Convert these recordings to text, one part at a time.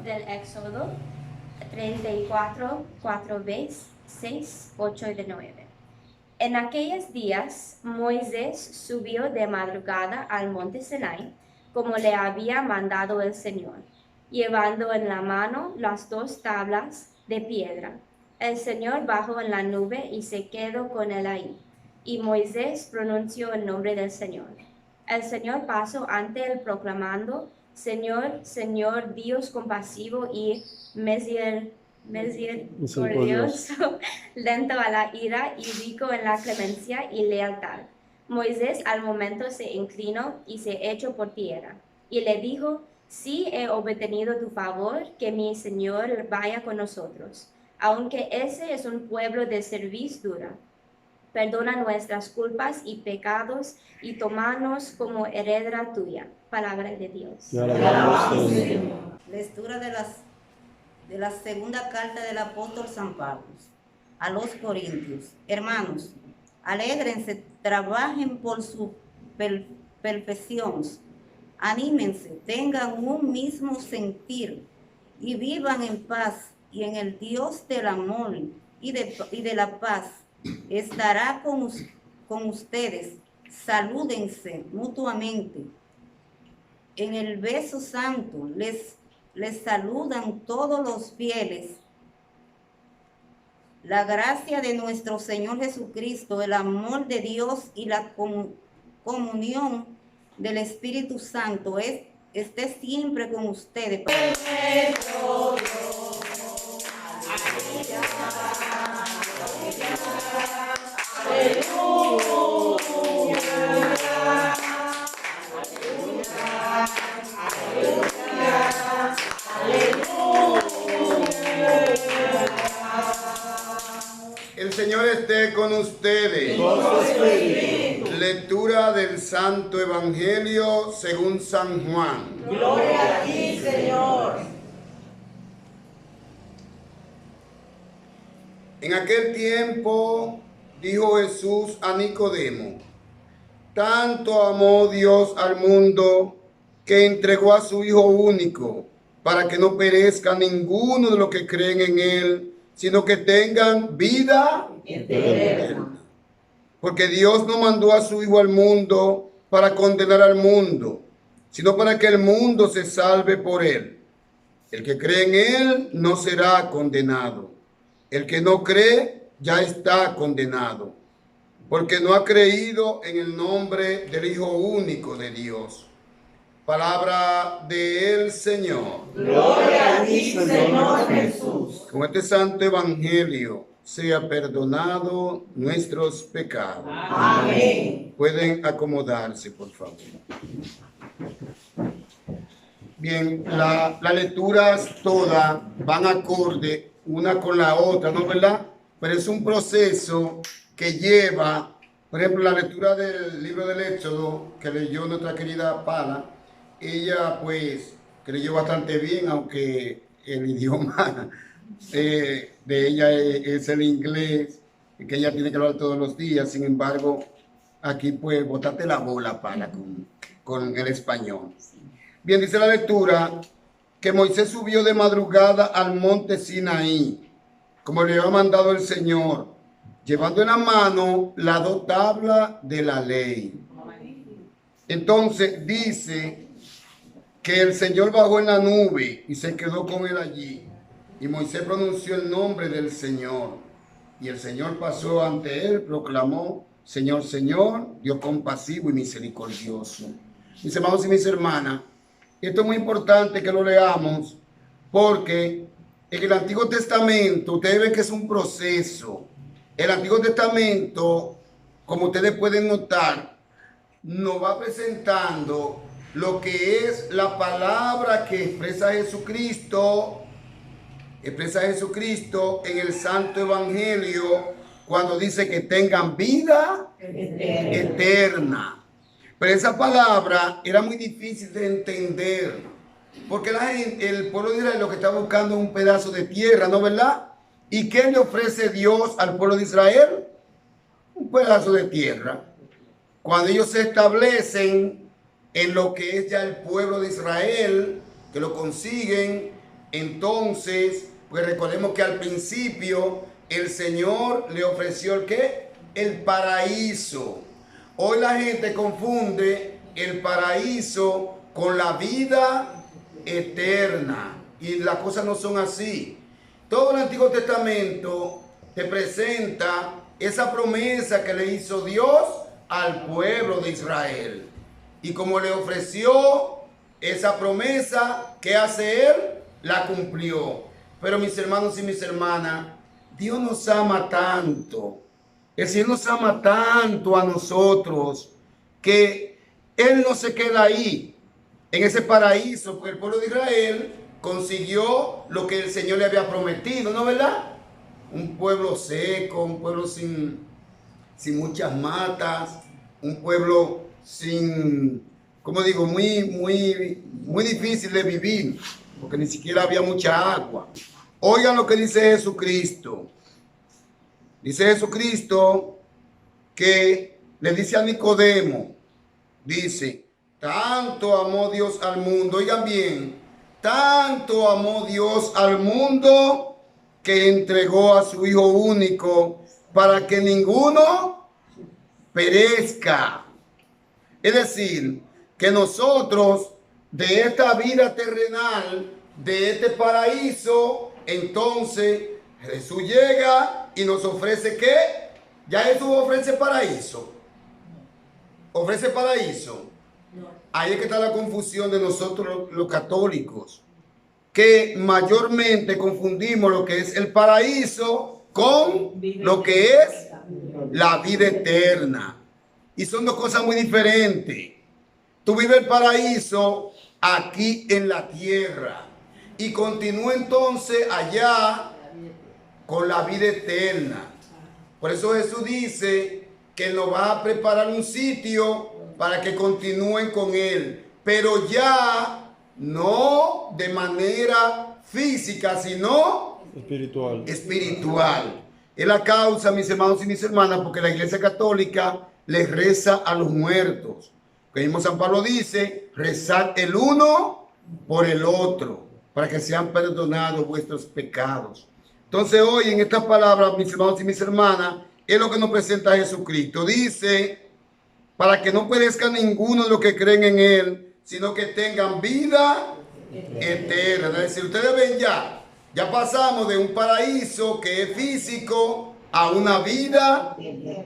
del Éxodo 34, 4b, 6, 8 y 9. En aquellos días Moisés subió de madrugada al monte Sinai, como le había mandado el Señor, llevando en la mano las 2 tablas de piedra. El Señor bajó en la nube y se quedó con él ahí, y Moisés pronunció el nombre del Señor. El Señor pasó ante él proclamando: Señor, Señor, Dios compasivo y misericordioso, lento a la ira y rico en la clemencia y lealtad. Moisés al momento se inclinó y se echó por tierra, y le dijo: Sí he obtenido tu favor, que mi Señor vaya con nosotros, aunque ese es un pueblo de cerviz dura. Perdona nuestras culpas y pecados y tómanos como heredad tuya. Palabra de Dios. Lectura de la segunda carta del apóstol San Pablo a los Corintios. Hermanos, alégrense, trabajen por su perfección, anímense, tengan un mismo sentir y vivan en paz, y en el Dios del amor y de la paz estará con ustedes. Salúdense mutuamente. En el beso santo les saludan todos los fieles. La gracia de nuestro Señor Jesucristo, el amor de Dios y la comunión del Espíritu Santo esté siempre con ustedes. El Señor esté con ustedes. Lectura del Santo Evangelio según San Juan. Gloria a ti, Señor. En aquel tiempo dijo Jesús a Nicodemo: tanto amó Dios al mundo que entregó a su Hijo único, para que no perezca ninguno de los que creen en él, sino que tengan vida eterna. Porque Dios no mandó a su Hijo al mundo para condenar al mundo, sino para que el mundo se salve por él. El que cree en él no será condenado. El que no cree ya está condenado, porque no ha creído en el nombre del Hijo único de Dios. Palabra del Señor. Gloria a ti, Señor Jesús. Con este santo evangelio sea perdonado nuestros pecados. Amén. Pueden acomodarse, por favor. Bien, las lecturas todas van acorde una con la otra, ¿no, verdad? Pero es un proceso que lleva, por ejemplo, la lectura del libro del Éxodo que leyó nuestra querida Pala. Ella pues que leyó bastante bien, aunque el idioma de ella es el inglés, que ella tiene que hablar todos los días. Sin embargo, aquí pues botate la bola, Pala, con el español. Bien, dice la lectura que Moisés subió de madrugada al monte Sinaí, como le había mandado el Señor, llevando en la mano las 2 tablas de la ley. Entonces dice que el Señor bajó en la nube y se quedó con él allí. Y Moisés pronunció el nombre del Señor. Y el Señor pasó ante él, proclamó: Señor, Señor, Dios compasivo y misericordioso. Mis hermanos y mis hermanas, esto es muy importante que lo leamos, porque en el Antiguo Testamento, ustedes ven que es un proceso. El Antiguo Testamento, como ustedes pueden notar, nos va presentando lo que es la palabra que expresa Jesucristo en el Santo Evangelio, cuando dice que tengan vida eterna. Pero esa palabra era muy difícil de entender, porque el pueblo de Israel lo que está buscando es un pedazo de tierra, ¿no, verdad? ¿Y qué le ofrece Dios al pueblo de Israel? Un pedazo de tierra. Cuando ellos se establecen en lo que es ya el pueblo de Israel, que lo consiguen Entonces, pues recordemos que al principio el Señor le ofreció ¿el qué? El paraíso. Hoy la gente confunde el paraíso con la vida eterna. Y las cosas no son así. Todo el Antiguo Testamento te presenta esa promesa que le hizo Dios al pueblo de Israel. Y como le ofreció esa promesa, ¿qué hace él? La cumplió. Pero mis hermanos y mis hermanas, Dios nos ama tanto. El Señor nos ama tanto a nosotros que Él no se queda ahí, en ese paraíso, porque el pueblo de Israel consiguió lo que el Señor le había prometido, ¿no verdad? Un pueblo seco, un pueblo sin muchas matas, un pueblo sin, como digo, muy difícil de vivir, porque ni siquiera había mucha agua. Oigan lo que dice Jesucristo. Dice Jesucristo que le dice a Nicodemo, dice, tanto amó Dios al mundo, oigan bien, tanto amó Dios al mundo que entregó a su Hijo único para que ninguno perezca. Es decir, que nosotros de esta vida terrenal, de este paraíso, entonces Jesús llega y nos ofrece ¿qué? Ya Jesús ofrece paraíso. Ofrece paraíso. Ahí es que está la confusión de nosotros los católicos, que mayormente confundimos lo que es el paraíso con lo que es la vida eterna. Y son dos cosas muy diferentes. Tú vives el paraíso aquí en la tierra y continúa entonces allá con la vida eterna. Por eso Jesús dice que nos va a preparar un sitio para que continúen con Él, pero ya no de manera física, sino espiritual. Es la causa, mis hermanos y mis hermanas, porque la Iglesia Católica les reza a los muertos. Que mismo San Pablo dice, rezad el uno por el otro, para que sean perdonados vuestros pecados. Entonces hoy en estas palabras, mis hermanos y mis hermanas, es lo que nos presenta Jesucristo. Dice, para que no perezca ninguno de los que creen en Él, sino que tengan vida eterna. Es decir, ustedes ven ya pasamos de un paraíso que es físico a una vida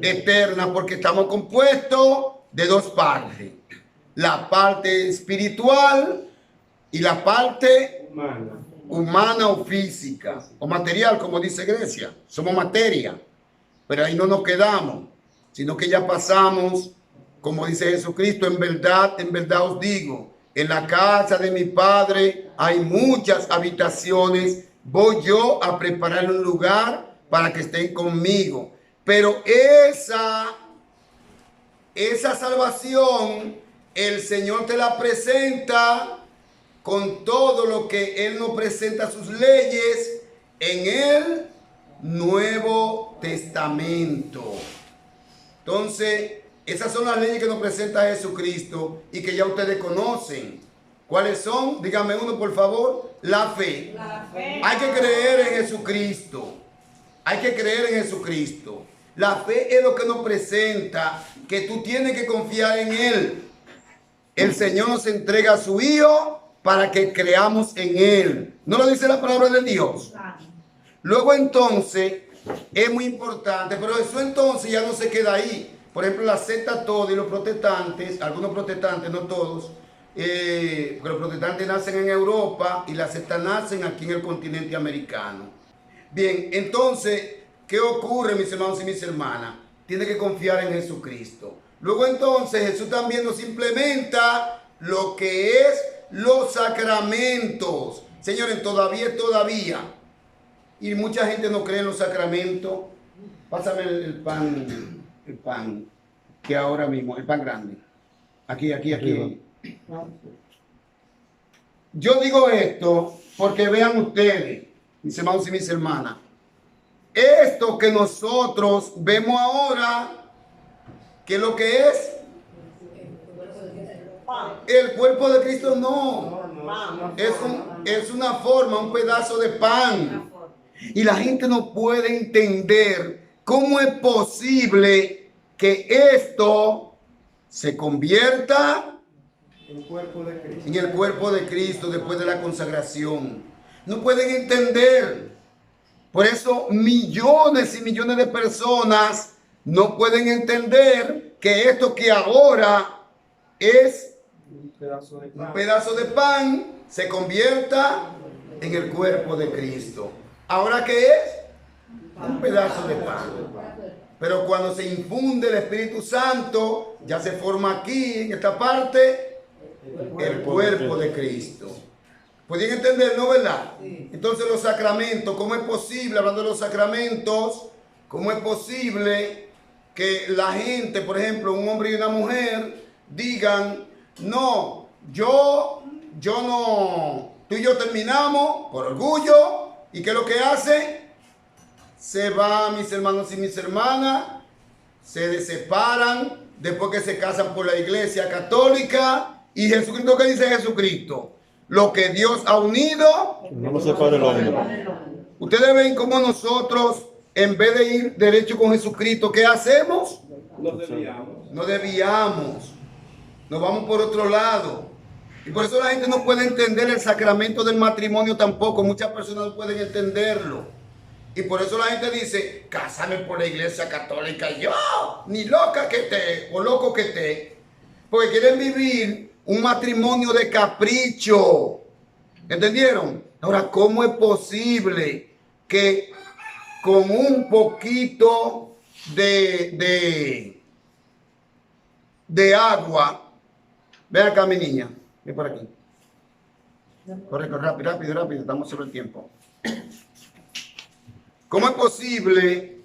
eterna, porque estamos compuestos de dos partes. La parte espiritual y la parte humana o física, o material, como dice Grecia. Somos materia, pero ahí no nos quedamos, sino que ya pasamos, como dice Jesucristo, en verdad os digo, en la casa de mi Padre hay muchas habitaciones, voy yo a preparar un lugar para que estén conmigo. Pero esa salvación, el Señor te la presenta con todo lo que Él nos presenta, sus leyes, en el Nuevo Testamento. Entonces, esas son las leyes que nos presenta Jesucristo y que ya ustedes conocen. ¿Cuáles son? Dígame uno, por favor. La fe. Hay que creer en Jesucristo. Hay que creer en Jesucristo. La fe es lo que nos presenta que tú tienes que confiar en Él. El Señor nos entrega a su Hijo para que creamos en Él. ¿No lo dice la palabra de Dios? Luego entonces, es muy importante, pero eso entonces ya no se queda ahí. Por ejemplo, la secta toda y los protestantes, algunos protestantes, no todos, porque los protestantes nacen en Europa y las sectas nacen aquí en el continente americano. Bien, entonces, ¿qué ocurre, mis hermanos y mis hermanas? Tiene que confiar en Jesucristo. Luego entonces Jesús también nos implementa lo que es los sacramentos. Señores, todavía. Y mucha gente no cree en los sacramentos. Pásame el pan que ahora mismo, el pan grande. Aquí. Yo digo esto porque vean ustedes, mis hermanos y mis hermanas, esto que nosotros vemos ahora, ¿qué es lo que es? El cuerpo de Cristo no. Es una forma, un pedazo de pan. Y la gente no puede entender cómo es posible que esto se convierta en el cuerpo de Cristo después de la consagración. No pueden entender. Por eso millones y millones de personas no pueden entender que esto que ahora es un pedazo de pan se convierta en el cuerpo de Cristo. ¿Ahora qué es? Un pedazo de pan. Pero cuando se infunde el Espíritu Santo, ya se forma aquí, en esta parte, el cuerpo de Cristo. ¿Pueden entender, no, verdad? Entonces los sacramentos, ¿cómo es posible, hablando de los sacramentos, cómo es posible que la gente, por ejemplo, un hombre y una mujer, digan, no, yo no, tú y yo terminamos por orgullo, ¿y qué es lo que hace? Se van mis hermanos y mis hermanas, se separan, después que se casan por la iglesia católica, y Jesucristo, ¿qué dice Jesucristo? Lo que Dios ha unido, no lo separe el hombre. Ustedes ven cómo nosotros, en vez de ir derecho con Jesucristo, ¿qué hacemos? Nos desviamos. Nos vamos por otro lado. Y por eso la gente no puede entender el sacramento del matrimonio tampoco. Muchas personas no pueden entenderlo. Y por eso la gente dice, cásame por la iglesia católica. Yo, ni loca que esté, o loco que esté. Porque quieren vivir un matrimonio de capricho. ¿Entendieron? Ahora, ¿cómo es posible que con un poquito de agua, ven acá mi niña, ven por aquí. Corre, rápido, estamos sobre el tiempo. ¿Cómo es posible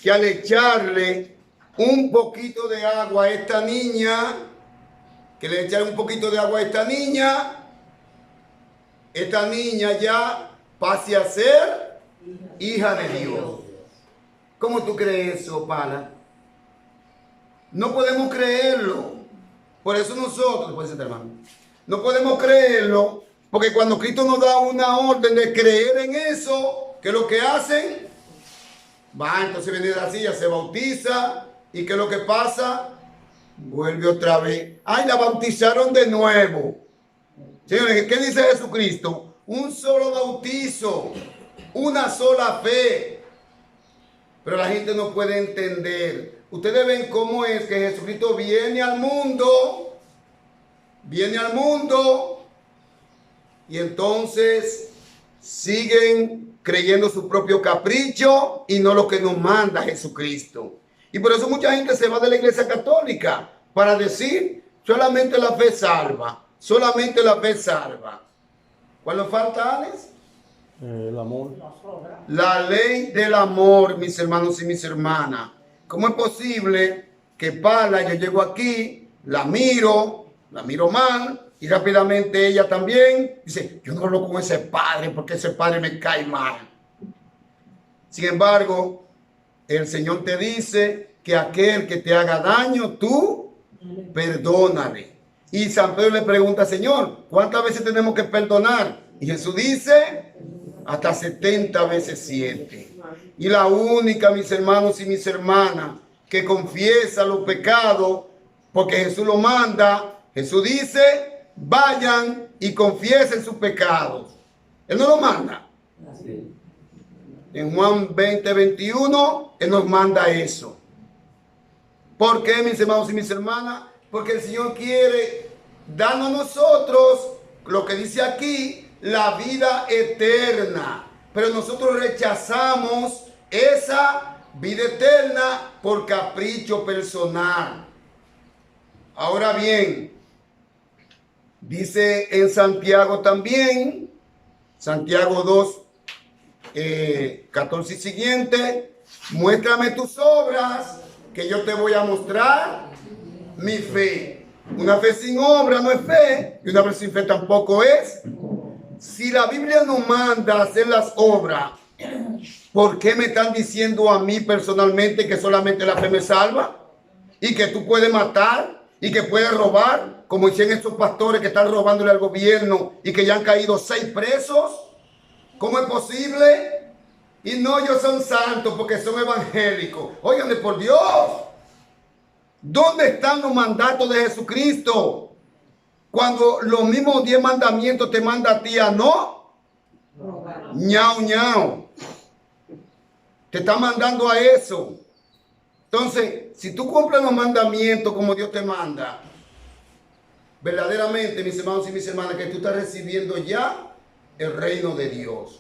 que al echarle un poquito de agua a esta niña, que le echarle un poquito de agua a esta niña ya pase a ser hija de Dios? ¿Cómo tú crees eso, Pala? No podemos creerlo. Por eso nosotros, hermano, no podemos creerlo, porque cuando Cristo nos da una orden de creer en eso, ¿qué es lo que hacen? Va, entonces viene así, ya se bautiza, ¿y qué es lo que pasa? Vuelve otra vez. ¡Ay, la bautizaron de nuevo! Señores, ¿qué dice Jesucristo? Un solo bautizo, una sola fe. Pero la gente no puede entender. Ustedes ven cómo es que Jesucristo viene al mundo, y entonces siguen creyendo su propio capricho y no lo que nos manda Jesucristo. Y por eso mucha gente se va de la iglesia católica para decir, solamente la fe salva, solamente la fe salva. ¿Cuál nos falta, Alex? El amor. La ley del amor, mis hermanos y mis hermanas. ¿Cómo es posible que Pala, yo llego aquí, la miro mal, y rápidamente ella también dice, yo no hablo con ese padre porque ese padre me cae mal? Sin embargo, el Señor te dice que aquel que te haga daño, tú perdónale. Y San Pedro le pregunta, Señor, ¿cuántas veces tenemos que perdonar? Y Jesús dice, hasta 70 veces 7. Y la única, mis hermanos y mis hermanas, que confiesa los pecados, porque Jesús lo manda, Jesús dice, vayan y confiesen sus pecados. Él no lo manda. En Juan 20:21, Él nos manda eso. ¿Por qué, mis hermanos y mis hermanas? Porque el Señor quiere darnos a nosotros, lo que dice aquí, la vida eterna. Pero nosotros rechazamos esa vida eterna por capricho personal. Ahora bien, dice en Santiago también, Santiago 2, 14 y siguiente, muéstrame tus obras, que yo te voy a mostrar mi fe. Una fe sin obra no es fe, y una fe sin fe tampoco es. Si la Biblia nos manda a hacer las obras, ¿por qué me están diciendo a mí personalmente que solamente la fe me salva? Y que tú puedes matar y que puedes robar. como dicen estos pastores que están robándole al gobierno y que ya han caído 6 presos. ¿Cómo es posible? Y no, ellos son santos porque son evangélicos. Óiganme, por Dios. ¿Dónde están los mandatos de Jesucristo? Cuando los mismos 10 mandamientos te manda a ti a no. Ñao, ñao. Te está mandando a eso. Entonces, si tú cumples los mandamientos como Dios te manda, verdaderamente, mis hermanos y mis hermanas, que tú estás recibiendo ya el reino de Dios.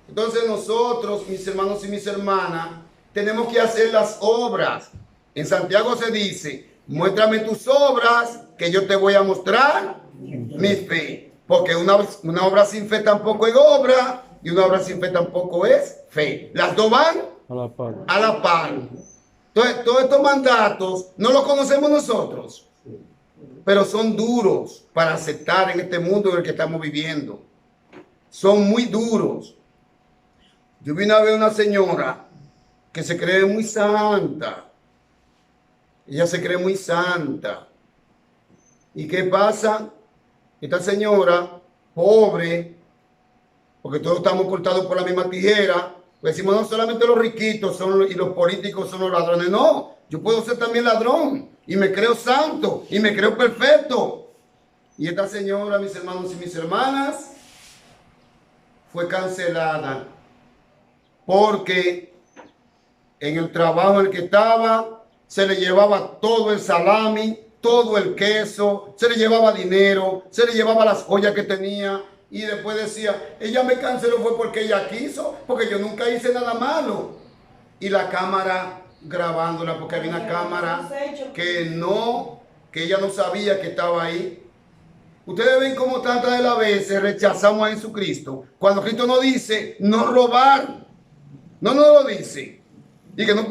Entonces nosotros, mis hermanos y mis hermanas, tenemos que hacer las obras. En Santiago se dice, muéstrame tus obras, que yo te voy a mostrar mi fe. Porque una obra sin fe tampoco es obra, y una obra sin fe tampoco es fe. Las dos van A la par. a la par. Entonces, todos estos mandatos no los conocemos nosotros, pero son duros para aceptar en este mundo en el que estamos viviendo. Son muy duros. Yo vi una vez una señora que se cree muy santa. Ella se cree muy santa. ¿Y qué pasa? Esta señora, pobre, porque todos estamos cortados por la misma tijera, pues decimos, no solamente los riquitos y los políticos son los ladrones. No, yo puedo ser también ladrón y me creo santo y me creo perfecto. Y esta señora, mis hermanos y mis hermanas, fue cancelada porque en el trabajo en el que estaba se le llevaba todo el salami, todo el queso, se le llevaba dinero, se le llevaba las joyas que tenía. Y después decía, ella me canceló fue porque ella quiso, porque yo nunca hice nada malo. Y la cámara grabándola, porque había una cámara que ella no sabía que estaba ahí. Ustedes ven cómo tantas de las veces rechazamos a Jesucristo. Cuando Cristo nos dice, no robar, no nos lo dice. Y que no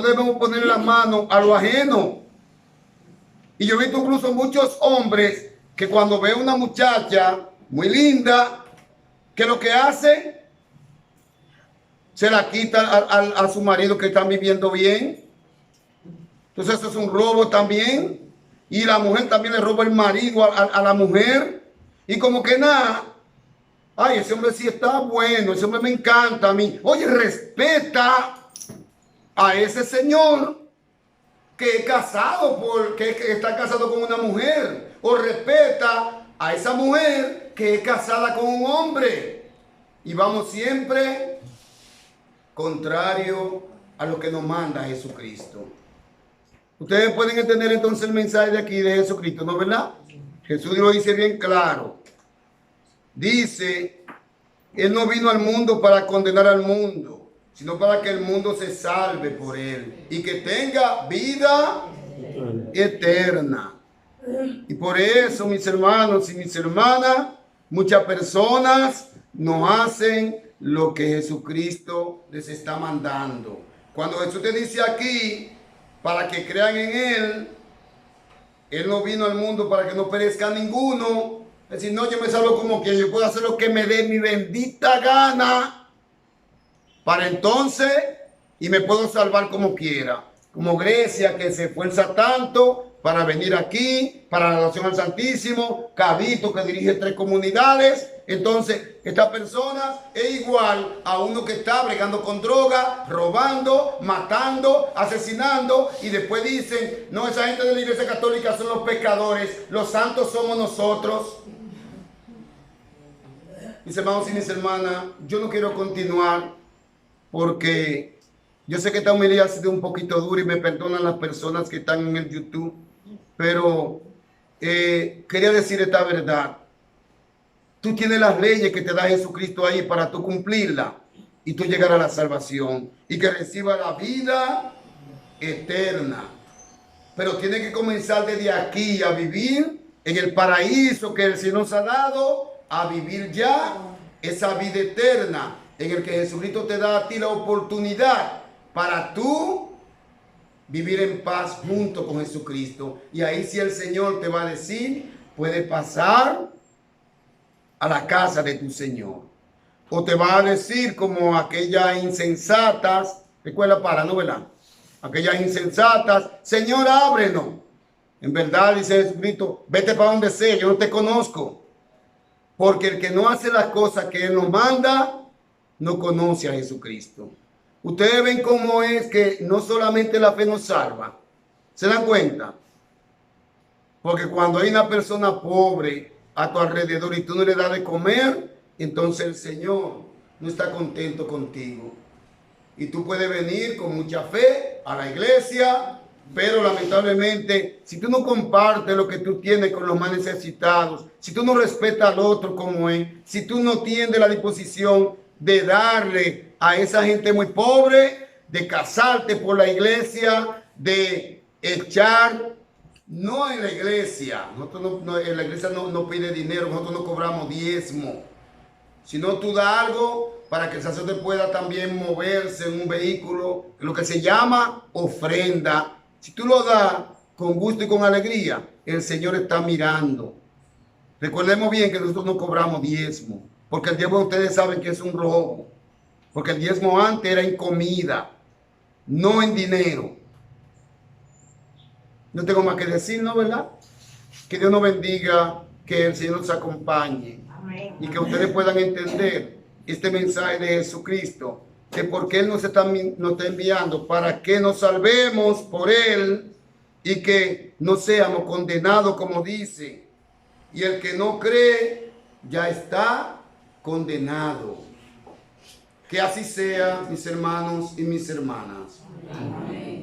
debemos poner la mano a lo ajeno. Y yo he visto incluso muchos hombres que cuando ven una muchacha muy linda, que lo que hace, se la quita a su marido que están viviendo bien. Entonces eso es un robo también. Y la mujer también le roba el marido a la mujer. Y como que nada, ay, ese hombre sí está bueno, ese hombre me encanta a mí. Oye, respeta a ese señor que es casado, que está casado con una mujer. O respeta a esa mujer que es casada con un hombre. Y vamos siempre contrario a lo que nos manda Jesucristo. Ustedes pueden entender entonces el mensaje de aquí de Jesucristo, ¿no, verdad? Jesús lo dice bien claro. Dice, Él no vino al mundo para condenar al mundo, sino para que el mundo se salve por Él y que tenga vida eterna. Y por eso, mis hermanos y mis hermanas, muchas personas no hacen lo que Jesucristo les está mandando. Cuando Jesús te dice aquí, para que crean en Él, Él no vino al mundo para que no perezca ninguno. Es decir, no, yo me salvo como que yo puedo hacer lo que me dé mi bendita gana, para entonces, y me puedo salvar como quiera. Como Grecia, que se esfuerza tanto para venir aquí, para la adoración al Santísimo, Cabito, que dirige 3 comunidades. Entonces, esta persona es igual a uno que está bregando con droga, robando, matando, asesinando, y después dicen, no, esa gente de la Iglesia Católica son los pecadores, los santos somos nosotros. Mis hermanos y mis hermanas, yo no quiero continuar porque yo sé que esta homilía ha sido un poquito dura y me perdonan las personas que están en el YouTube, pero quería decir esta verdad. Tú tienes las leyes que te da Jesucristo ahí para tú cumplirla y tú llegar a la salvación y que reciba la vida eterna. Pero tiene que comenzar desde aquí a vivir en el paraíso que el Señor nos ha dado, a vivir ya esa vida eterna en el que Jesucristo te da a ti la oportunidad para tú vivir en paz junto con Jesucristo. Y ahí sí el Señor te va a decir, puedes pasar a la casa de tu Señor. O te va a decir como aquellas insensatas, recuerda para, ¿no, verdad? Aquellas insensatas, Señor, ábrenos. En verdad, dice Jesucristo, vete para donde sea, yo no te conozco. Porque el que no hace las cosas que Él nos manda, no conoce a Jesucristo. Ustedes ven cómo es que no solamente la fe nos salva. ¿Se dan cuenta? Porque cuando hay una persona pobre a tu alrededor y tú no le das de comer, entonces el Señor no está contento contigo. Y tú puedes venir con mucha fe a la iglesia, pero lamentablemente, si tú no compartes lo que tú tienes con los más necesitados, si tú no respetas al otro como es, si tú no tienes la disposición de darle a esa gente muy pobre, de casarte por la iglesia, de echar, no en la iglesia, nosotros en la iglesia no pide dinero, nosotros no cobramos diezmo, sino tú das algo para que el sacerdote pueda también moverse en un vehículo, lo que se llama ofrenda. Si tú lo das con gusto y con alegría, el Señor está mirando. Recordemos bien que nosotros no cobramos diezmo, porque el diezmo ustedes saben que es un robo, porque el diezmo antes era en comida, no en dinero. No tengo más que decir, ¿no, verdad? Que Dios nos bendiga, que el Señor nos acompañe y que ustedes puedan entender este mensaje de Jesucristo, de por qué Él nos está enviando, para que nos salvemos por Él y que no seamos condenados, como dice. Y el que no cree ya está condenado. Que así sea, mis hermanos y mis hermanas. Amén.